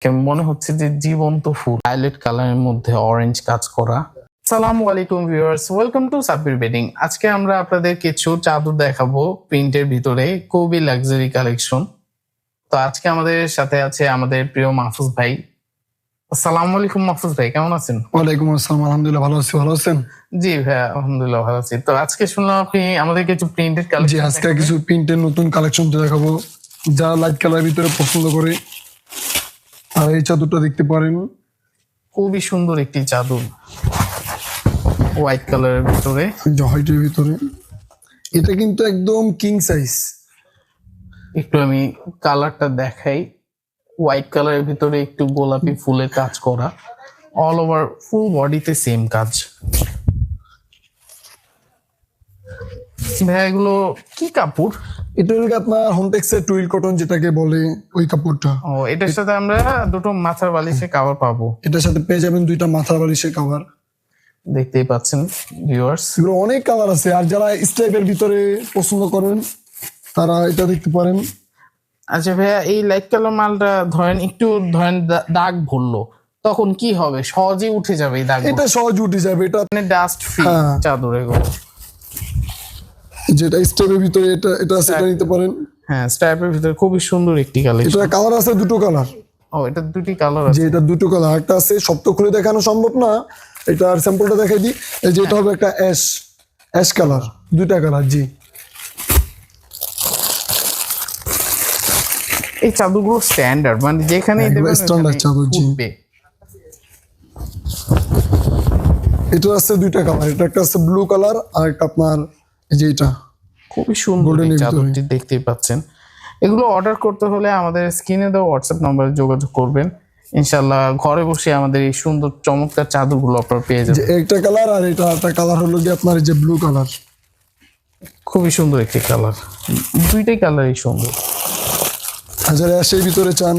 মনে হচ্ছে যে জীবন্ত ফুল, ভায়োলেট কালারের মধ্যে অরেঞ্জ কাজ করা। আসসালামু আলাইকুম viewers, welcome to Sabbir bedding. আজকে আমরা আপনাদের কিছু চাদর দেখাবো প্রিন্টের ভিতরে, খুবই লাক্সারি কালেকশন। তো আজকে আমাদের সাথে আছে আমাদের প্রিয় মাহফুজ ভাই। আসসালামু আলাইকুম মাহফুজ ভাই, কেমন আছেন? ওয়ালাইকুম আসসালাম, আলহামদুলিল্লাহ ভালো আছি। ভালো আছেন? জি ভাইয়া, আলহামদুলিল্লাহ ভালো আছি। তো আজকে শুনলাম আপনি আমাদের কিছু প্রিন্টেড জি, কালেকশন। আজকে কিছু প্রিন্টের নতুন কালেকশন দেখাবো, যা লাইট কালারের ভিতরে পছন্দ করে। আর এই চাদরটা দেখতে পারেন, খুবই সুন্দর একটি চাদর, হোয়াইট কালারের ভিতরে, হোয়াইটের ভিতরে। এটা কিন্তু একদম কিং সাইজ। একটু আমি কালারটা দেখাই। হোয়াইট কালারের ভিতরে একটু গোলাপি ফুলের কাজ করা, অল ওভার ফুল বডিতে সেম কাজ। ভাই এগুলো কি কাপড়? এটা হলো আপনার হোমটেক্সের টুইল কটন যেটাকে বলে, ওই কাপড়টা। ও, এটার সাথে আমরা দুটো মাথার বালিশে কভার পাবো। এটার সাথে পেয়ে যাবেন দুইটা মাথার বালিশের কভার। দেখতেই পাচ্ছেন ভিউয়ার্স, এগুলো অনেক কালার আছে, আর যারা স্টেপের ভিতরে পছন্দ করেন তারা এটা দেখতে পারেন। আচ্ছা ভাইয়া, এই লাইট কালার মালটা ধরেন দাগ ভরলো, তখন কি হবে? সহজেই উঠে যাবে এই দাগ? এটা সহজ উঠে যাবে, এটা ডাস্ট ফ্রি চাদর এগুলো। যেটা স্টেপের ভিতরে এটা এটা সেটা নিতে পারেন। হ্যাঁ, স্ট্রাইপের ভিতরে খুবই সুন্দর একটি কালেকশন। এটা কালার আছে, দুটো কালার। ও, এটা দুটি কালার যে আছে। এটা দুটো কালার, একটা আছে সব তো খুলে দেখানো সম্ভব না, এটার স্যাম্পলটা দেখাই দিই। এই যে এটা হবে একটা অ্যাশ কালার, দুইটা কালার। জি, এই চাদরগুলো স্ট্যান্ডার্ড, মানে যেখানে স্ট্যান্ডার্ড চাদর। জি, এটা আছে দুইটা কালার, এটা একটা আছে ব্লু কালার আর একটা আপনার এই যে এটা খুবই সুন্দর এই চাদরটি দেখতেই পাচ্ছেন। এগুলো অর্ডার করতে হলে আমাদের স্ক্রিনে দেওয়া হোয়াটসঅ্যাপ নম্বরে যোগাযোগ করবেন, ইনশাআল্লাহ ঘরে বসে আমাদের এই সুন্দর চমৎকার চাদরগুলো আপনারা পেয়ে যাবেন। একটা কালার, আর এটা একটা কালার হলো কি আপনার এই যে ব্লু কালার। খুবই সুন্দর একটি কালার, দুইটাই কালারই সুন্দর। যারা সেই ভিতরে চান,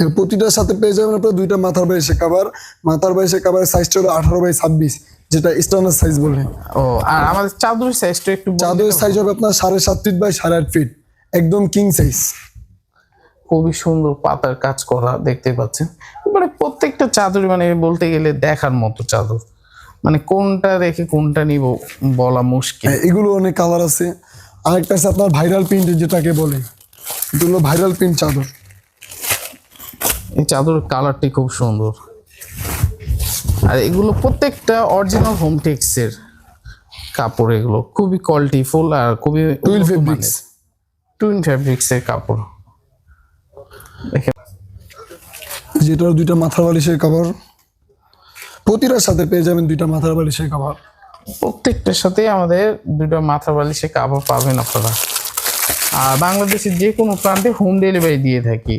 এর প্রতিটার সাথে পেয়ে যাবেন আপনার দুইটা মাথার বালিশের কভার। মাথার বালিশের কভারের সাইজটা হলো 18x26, যেটা স্ট্যান্ডার্ড সাইজ বলে। ও, আর আমাদের চাদরের সাইজটা একটু চাদরের সাইজ হবে আপনার 7.5 ফিট বাই 8.5 ফিট, একদম কিং সাইজ। খুবই সুন্দর পাতার কাজ করা দেখতে পাচ্ছেন। মানে প্রত্যেকটা চাদর মানে বলতে গেলে দেখার মতো চাদর, মানে কোনটা রেখে কোনটা নিব বলা মুশকিল। এগুলো অনেক কালার আছে। আরেকটা আছে আপনার ভাইরাল প্রিন্ট যেটাকে বলে, এগুলো ভাইরাল প্রিন্ট চাদর। এই চাদরের কালারটি খুব সুন্দর, আর এগুলো প্রত্যেকটা অরিজিনাল হোমটেক্সের কাপড়। এগুলো খুবই কোয়ালিটিফুল আর খুবই টুইন ফেব্রিক্সের কাপড়। যেটার দুইটা মাথার বালিশের কভার, প্রতিটার সাথে পেয়ে যাবেন দুইটা মাথার বালিশের কভার। প্রত্যেকটার সাথে আমাদের দুটো মাথার বালিশে কাপড় পাবেন আপনারা। আর বাংলাদেশের যে কোনো প্রান্তে হোম ডেলিভারি দিয়ে থাকি,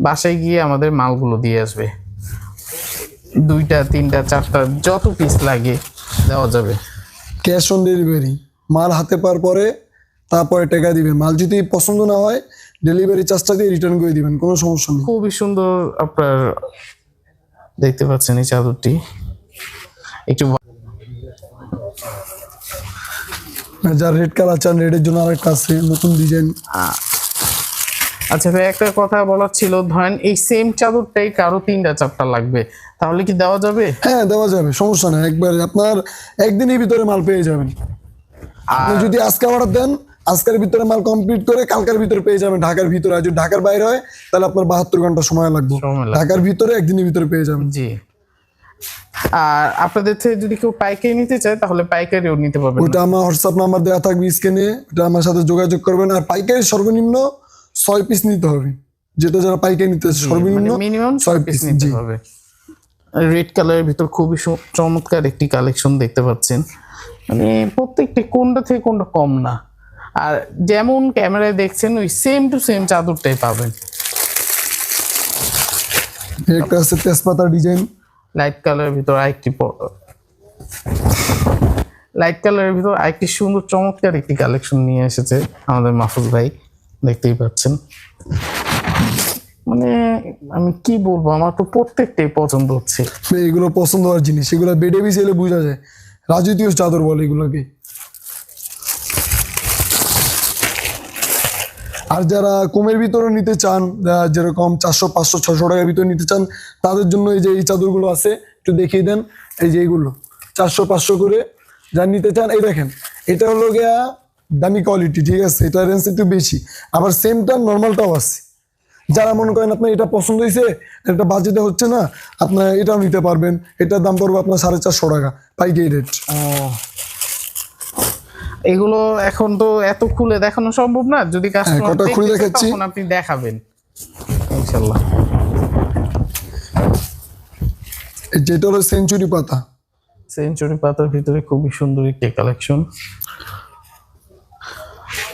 বাসায় গিয়ে আমাদের মালগুলো দিয়ে আসবে। 2টা 3টা 4টা যত পিস লাগে দেওয়া যাবে। ক্যাশ অন ডেলিভারি, মাল হাতে পাওয়ার পরে তারপরে টাকা দিবেন। মাল যদি পছন্দ না হয় ডেলিভারি চার্জটা দিয়ে রিটার্ন করে দিবেন, কোনো সমস্যা নেই। খুবই সুন্দর আপনার দেখতে পাচ্ছেন এই চাদরটি। একটু যার রেড কালার চান, রেডের জন্য আরেকটা আছে নতুন ডিজাইন। আচ্ছা ভাই, একটা কথা বলার ছিল, ধরেন এই সেম চাদরটাই কারো 3টা 4টা লাগবে, তাহলে কি দেওয়া যাবে? হ্যাঁ, দেওয়া যাবে, সমস্যা নেই। একবারে আপনার একদিনের ভিতরে মাল পেয়ে যাবেন। আপনি যদি আজকে অর্ডার দেন, আজকের ভিতরে মাল কমপ্লিট করে কালকের ভিতরে পেয়ে যাবেন ঢাকার ভিতরে। আর যদি ঢাকার বাইরে হয় তাহলে আপনার 72 ঘন্টা সময় লাগবে। ঢাকার ভিতরে একদিনের ভিতরে পেয়ে যাবেন। জি, আর আপনাদের থেকে যদি কেউ পাইকারি নিতে চায় তাহলে পাইকারিও নিতে পারবেন। ওটা আমার হোয়াটসঅ্যাপ নাম্বার দেওয়া থাকবে স্ক্রিনে, ওটা আমার সাথে যোগাযোগ করবেন। আর পাইকারি সর্বনিম্ন 6 পিস নিতে হবে, যেটা যারা পাইকারি নিতে সর্বনিম্ন মিনিমাম 6 পিস নিতে হবে। রেড কালারের ভিতর খুবই চমৎকার একটি কালেকশন দেখতে পাচ্ছেন, মানে প্রত্যেকটি কোনটা থেকে কোনটা কম না। আর যেমন ক্যামেরায় দেখছেন ওই সেম টু সেম চাদরটাই পাবেন। একটা আছে তেজপাতা ডিজাইন, লাইট কালারের ভিতর আরেকটি সুন্দর চমৎকার একটি কালেকশন নিয়ে এসেছে আমাদের মাহফুজ ভাই, দেখতেই পাচ্ছেন। মানে আমি কি বলবো, আমার তো প্রত্যেকটাই পছন্দ হচ্ছে। এগুলো পছন্দ হওয়ার জিনিস, এগুলো বেডে বিছাইলে বোঝা যায়। রাজকীয় চাদর বলে এগুলোকে। আর যারা কমের ভিতরে নিতে চান, যেরকম 400 500 600 টাকার ভিতরে নিতে চান, তাদের জন্য এই যে এই চাদরগুলো আছে, একটু দেখিয়ে দেন। এই যে এইগুলো 400 500 করে যা নিতে চান, এই দেখেন এটা হলো গিয়া দামি কোয়ালিটি, ঠিক আছে, এটা রেঞ্জ একটু বেশি। আবার সেমটা নর্মালটাও আছে। যারা মনে করেন আপনার এটা পছন্দ হয়েছে, এটা বাজেটে হচ্ছে না, আপনার এটাও নিতে পারবেন। এটার দাম পড়বে আপনার 450 টাকা পাইকারি রেট। এগুলো এখন তো এত খুলে দেখানো সম্ভব না, যদি কাস্টমার কটা খুলে দেখাচ্ছি। তখন আপনি দেখাবেন ইনশাআল্লাহ। যেটা হলো সেঞ্চুরি পাতা, সেঞ্চুরি পাতার ভিতরে খুবই সুন্দর একটি কালেকশন।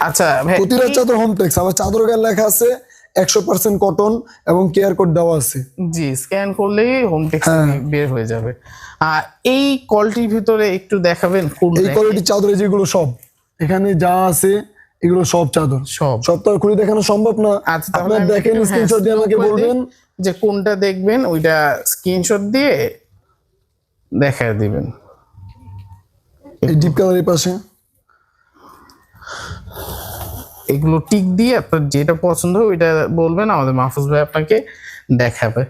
আচ্ছা ভাই, প্রতিটা চাদর হোমটেক্স, আবার চাদর গায়ে লেখা আছে 100% কটন এবং কেয়ার কোড দেওয়া আছে। জি, স্ক্যান করলেই হোম টেক্সট বের হয়ে যাবে। আর এই কোয়ালিটির ভিতরে একটু দেখাবেন কোন এই কোয়ালিটির চাদরে যেগুলো সব এখানে যা আছে, এগুলো সব চাদর, সব তো আর খুলে দেখানো সম্ভব না। আচ্ছা, তাহলে আপনারা দেখেন, স্ক্রিনশট দিয়ে আমাকে বলবেন যে কোনটা দেখবেন, ওইটা স্ক্রিনশট দিয়ে দেখায় দিবেন। এই ডিপ কালারের পাশে এগুলো টিক দিয়ে আপনার যেটা পছন্দ হয় ওইটা বলবেন, আমাদের মাহফুজ ভাই আপনাকে দেখাবে।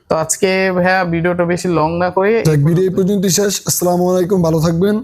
তো আজকে ভাইয়া ভিডিওটা বেশি লং না করে ভিডিও এই পর্যন্ত শেষ। আসসালামু আলাইকুম, ভালো থাকবেন।